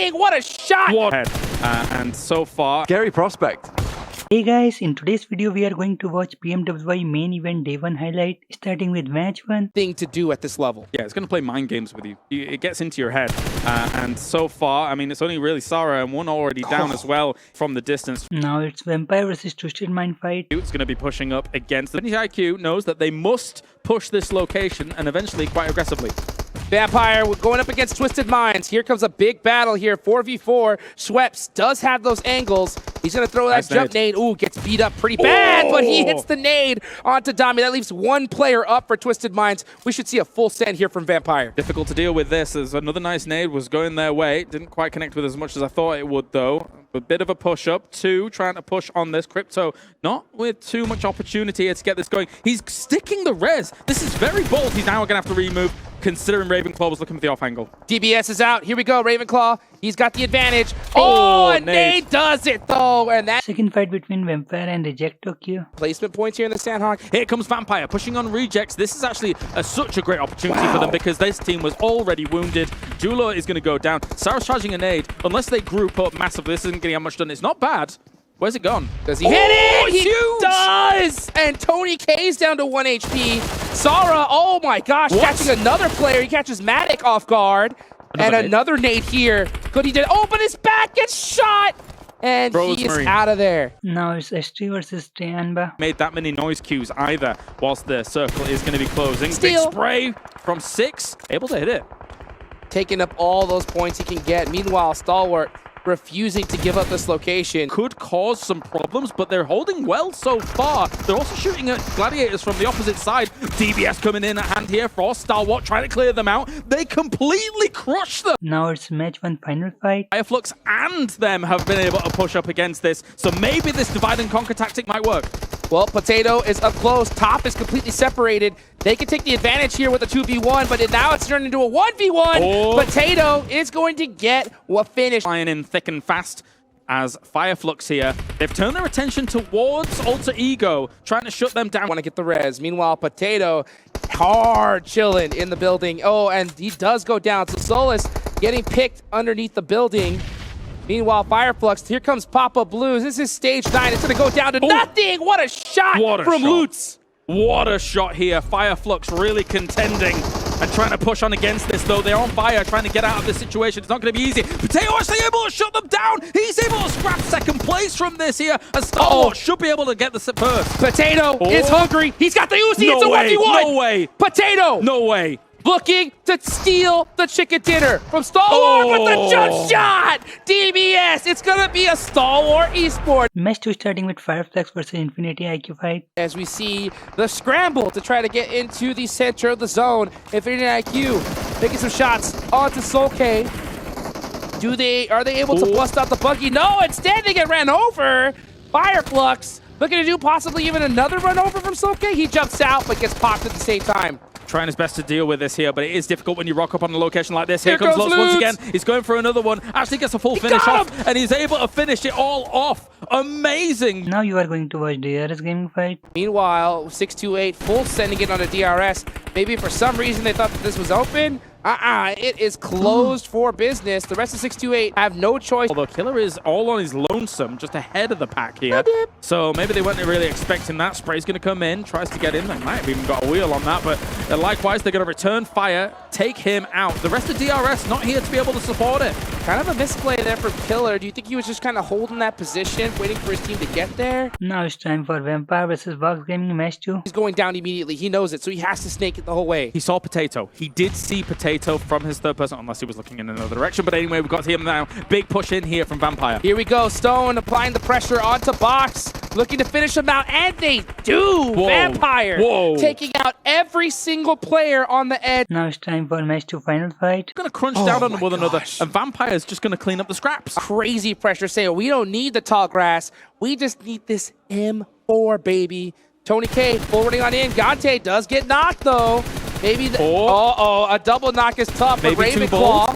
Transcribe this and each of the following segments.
Nothing! What a shot! What? And so far, scary prospect. Hey guys, in today's video we are going to watch PMWI main event day 1 highlight, starting with match 1. Thing to do at this level. yeah, it's going to play mind games with you. It gets into your head. And so far, I mean, it's only really Sarah and one already down as well from the distance. Now it's Vampire versus Twisted Mind fight. It's going to be pushing up against the IQ knows that they must push this location and eventually quite aggressively. Vampire going up against Twisted Minds. Here comes a big battle here. 4v4. Schweppes does have those angles. He's going to throw that Nice jump nade. Ooh, gets beat up pretty bad, but he hits the nade onto Dami. That leaves one player up for Twisted Minds. We should see a full send here from Vampire. Difficult to deal with this as another nice nade was going their way. Didn't quite connect with as much as I thought it would, though. A bit of a push-up. Two, trying to push on this. Crypto, not with too much opportunity here to get this going. He's sticking the res. This is very bold. He's now going to have to remove, considering Ravenclaw was looking for the off angle. DBS is out. Here we go, Ravenclaw. He's got the advantage. Oh, and Nade does it, though. And that Second fight between Vampire and Reject Tokyo. placement points here in the Sandhawk. Here comes Vampire, pushing on rejects. This is actually such a great opportunity for them because this team was already wounded. Jula is going to go down. Sarah's charging a nade. Unless they group up massively, this isn't going to get much done. It's not bad. Where's it gone? Does he hit it? He huge! does! And Tony K's down to 1 HP. Sarah, oh my gosh, catching another player. He catches Matic off guard. Another nade here. Could he do it? Oh, but his back gets shot! And he is out of there. Now it's STE versus Tianba. Made that many noise cues either, whilst the circle is going to be closing. Steal. Big spray from 6. Able to hit it. Taking up all those points he can get. Meanwhile, Stalwart refusing to give up this location. Could cause some problems, but they're holding well so far. They're also shooting at Gladiators from the opposite side. DBS coming in at hand here. Frost, Stalwart trying to clear them out. They completely crush them. Now it's match 1 final fight. Flux and them have been able to push up against this, so maybe this divide and conquer tactic might work. Well, Potato is up close. Top is completely separated. They can take the advantage here with a 2v1, but now it's turned into a 1v1. Oh. Potato is going to get a finish. Flying in thick and fast as Fireflux here. They've turned their attention towards Alter Ego, trying to shut them down. Want to get the res. Meanwhile, Potato hard chilling in the building. Oh, and he does go down. So Solus getting picked underneath the building. Meanwhile, Fireflux, here comes Papa Blues. This is stage 9. It's going to go down to nothing. What a shot from Lutz. What a shot here. Fireflux really contending and trying to push on against this, though. They're on fire, trying to get out of this situation. It's not going to be easy. Potato actually able to shut them down. He's able to scrap second place from this here. And Stalwart should be able to get the first. Potato is hungry. He's got the Uzi. It's a 1v1. No way. Potato. No way. Looking to steal the chicken dinner from Stalwart with the jump shot! DBS, it's gonna be a Stalwart esport. Match 2 starting with Fireflux versus Infinity IQ fight. As we see the scramble to try to get into the center of the zone. Infinity IQ making some shots onto Solkay. Are they able to bust out the buggy? No, instead they get ran over. Fireflux looking to do possibly even another run over from Solkay. He jumps out but gets popped at the same time. Trying his best to deal with this here, but it is difficult when you rock up on a location like this. Here comes Lutz once again. He's going for another one. Actually gets a full finish off, and he's able to finish it all off. Amazing. Now you are going to watch DRS gaming fight. Meanwhile, 628 full sending it on a DRS. Maybe for some reason they thought that this was open. It is closed for business. The rest of 628 have no choice. Although Killer is all on his lonesome, just ahead of the pack here. So maybe they weren't really expecting that. Spray's going to come in, tries to get in. They might have even got a wheel on that, but likewise, they're going to return fire, take him out. The rest of DRS not here to be able to support it. Kind of a misplay there from Killer. Do you think he was just kind of holding that position, waiting for his team to get there? Now it's time for Vampire versus Vox Gaming match 2. He's going down immediately. He knows it, so he has to snake it the whole way. He saw Potato. He did see Potato from his third person, unless he was looking in another direction. But anyway, we've got him now. Big push in here from Vampire. Here we go. Stone applying the pressure onto Box, looking to finish him out, and they do. Vampire taking out every single player on the edge. Now it's time for match 2 final fight. Going to crunch down on one another, and Vampire's just going to clean up the scraps. Crazy pressure saying, we don't need the tall grass. We just need this M4, baby. Tony K forwarding on in. Gante does get knocked, though. Maybe a double knock is tough for Ravenclaw.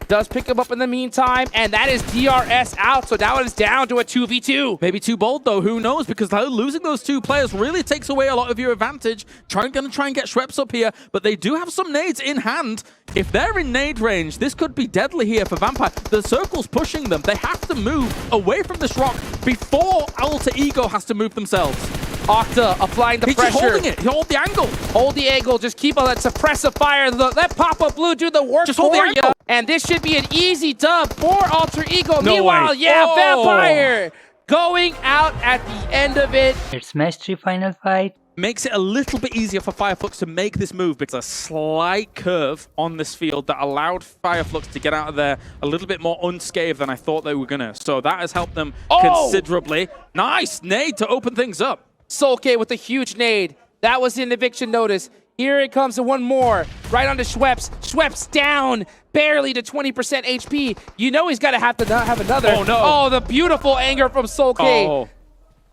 Does pick him up in the meantime, and that is DRS out, so now it is down to a 2v2. Maybe too bold though, who knows? Because losing those two players really takes away a lot of your advantage. Gonna try and get Schweppes up here, but they do have some nades in hand. If they're in nade range, this could be deadly here for Vampire. The circle's pushing them. They have to move away from this rock before Alter Ego has to move themselves. Octa applying the pressure. He's just holding it. He hold the angle. Hold the angle. Just keep on that suppressive fire. Let Papa Blue do the work just hold for the you. angle. And this should be an easy dub for Alter Ego. No Meanwhile, way. yeah, Oh. Vampire going out at the end of it. It's match 3 final fight. Makes it a little bit easier for Fireflux to make this move because a slight curve on this field that allowed Fireflux to get out of there a little bit more unscathed than I thought they were gonna. So that has helped them considerably. Nice nade to open things up. Solke with a huge nade. That was an eviction notice. Here it comes to one more. Right onto Schweppes. Schweppes down barely to 20% HP. You know he's got to have another. Oh, no. Oh, the beautiful anger from Solke. Oh.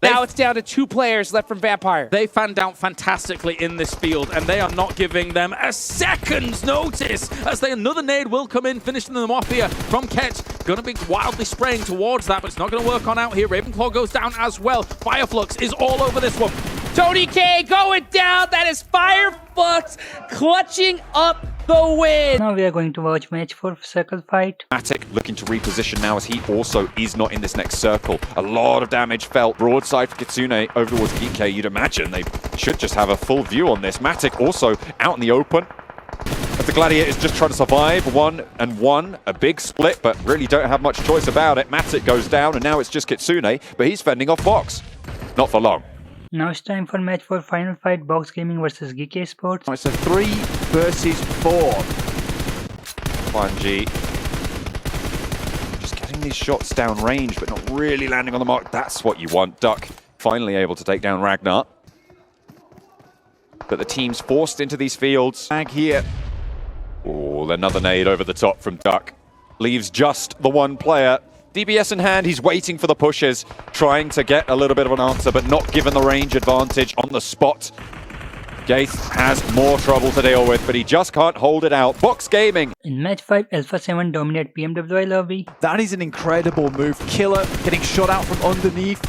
Now it's down to 2 players left from Vampire. They fanned out fantastically in this field, and they are not giving them a second's notice as another nade will come in, finishing them off here from Ketch. Gonna be wildly spraying towards that, but it's not gonna work on out here. Ravenclaw goes down as well. Fireflux is all over this one. Tony K going down. That is Fireflux clutching up the win. Now we are going to watch match 4 circle fight. Matic looking to reposition now as he also is not in this next circle. A lot of damage felt. Broadside for Kitsune over towards Geekay. You'd imagine they should just have a full view on this. Matic also out in the open. As the Gladiators just try to survive 1-1, a big split, but really don't have much choice about it. Matic goes down and now it's just Kitsune, but he's fending off Box. Not for long. Now it's time for match 4 final fight. Box Gaming versus Geekay Sports. It's a 3 versus 4. 1G. Just getting these shots down range, but not really landing on the mark. That's what you want. Duck finally able to take down Ragnar. But the team's forced into these fields. Bag here. Oh, another nade over the top from Duck. Leaves just the one player. DBS in hand, he's waiting for the pushes, trying to get a little bit of an answer, but not given the range advantage on the spot. Gaith has more trouble to deal with, but he just can't hold it out. Box Gaming. In match 5, Alpha 7 dominate PMWI lobby. That is an incredible move. Killer getting shot out from underneath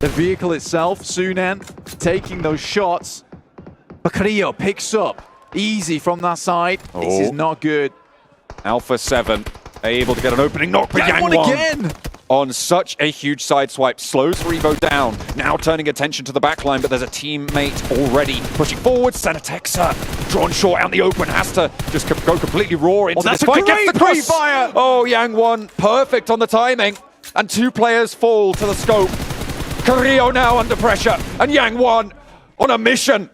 the vehicle itself. Sunan taking those shots. Baccario picks up easy from that side. This is not good. Alpha 7 able to get an opening knock for That one Yang again. on such a huge side swipe. Slows Revo down. Now turning attention to the backline, but there's a teammate already pushing forward. Sanatexa drawn short out in the open. Has to just go completely raw into that's this a fight. Gets great the cross. pre-fire. Oh, Yang Won perfect on the timing. And 2 players fall to the scope. Carrillo now under pressure. And Yang Won on a mission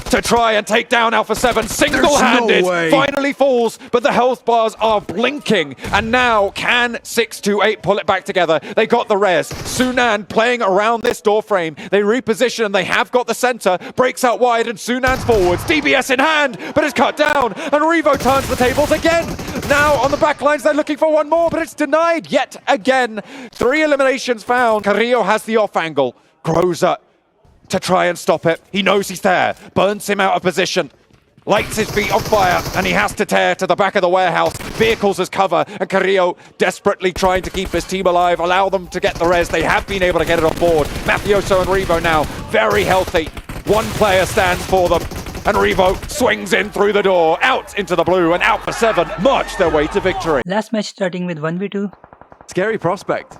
to try and take down Alpha 7, single-handed, no way. finally falls, but the health bars are blinking, and now can 628 pull it back together? They got the res. Sunan playing around this door frame. They reposition, and they have got the center, breaks out wide, and Sunan's forwards. DBS in hand, but it's cut down, and Revo turns the tables again. Now on the back lines, they're looking for one more, but it's denied yet again. 3 eliminations found. Carrillo has the off angle. Groza to try and stop it. He knows he's there. Burns him out of position. Lights his feet on fire, and he has to tear to the back of the warehouse. Vehicles as cover, and Carrillo desperately trying to keep his team alive, allow them to get the res. They have been able to get it on board. Mafioso and Revo now very healthy. One player stands for them, and Revo swings in through the door, out into the blue, and Alpha 7 march their way to victory. Last match starting with 1v2. Scary prospect.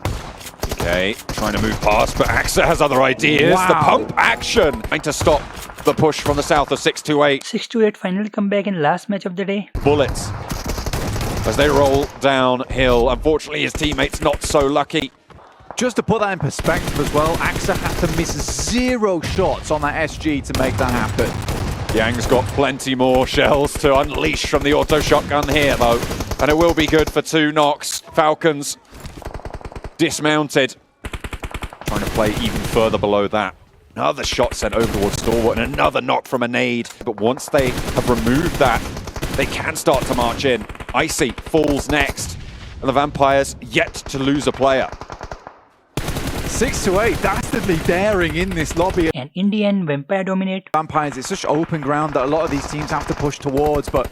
Okay, trying to move past, but axzcer has other ideas. Wow. The pump action. Trying to stop the push from the south of 628. 6-8 final comeback in last match of the day. Bullets as they roll downhill. Unfortunately, his teammates not so lucky. Just to put that in perspective as well, axzcer had to miss 0 shots on that SG to make that happen. Yang's got plenty more shells to unleash from the auto shotgun here, though. And it will be good for 2 knocks. Falcons dismounted. Trying to play even further below that. Another shot sent over towards Stalwart and another knock from a nade. But once they have removed that, they can start to march in. Icy falls next. And the Vampires yet to lose a player. 6-8, dastardly daring in this lobby. And in the end, Vampire dominate. Vampires, it's such open ground that a lot of these teams have to push towards, but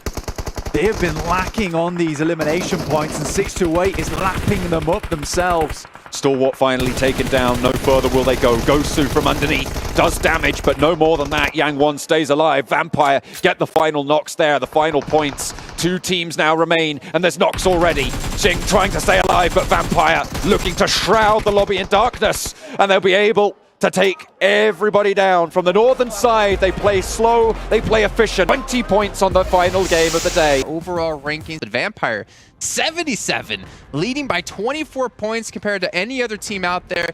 They have been lacking on these elimination points, and 628 is lapping them up themselves. Stalwart finally taken down. No further will they go. Gosu from underneath does damage, but no more than that. Yang1 stays alive. Vampire get the final knocks there, the final points. 2 teams now remain, and there's knocks already. Jing trying to stay alive, but Vampire looking to shroud the lobby in darkness, and they'll be able to take everybody down. From the northern side, they play slow, they play efficient. 20 points on the final game of the day. Overall rankings, Vampire 77, leading by 24 points compared to any other team out there.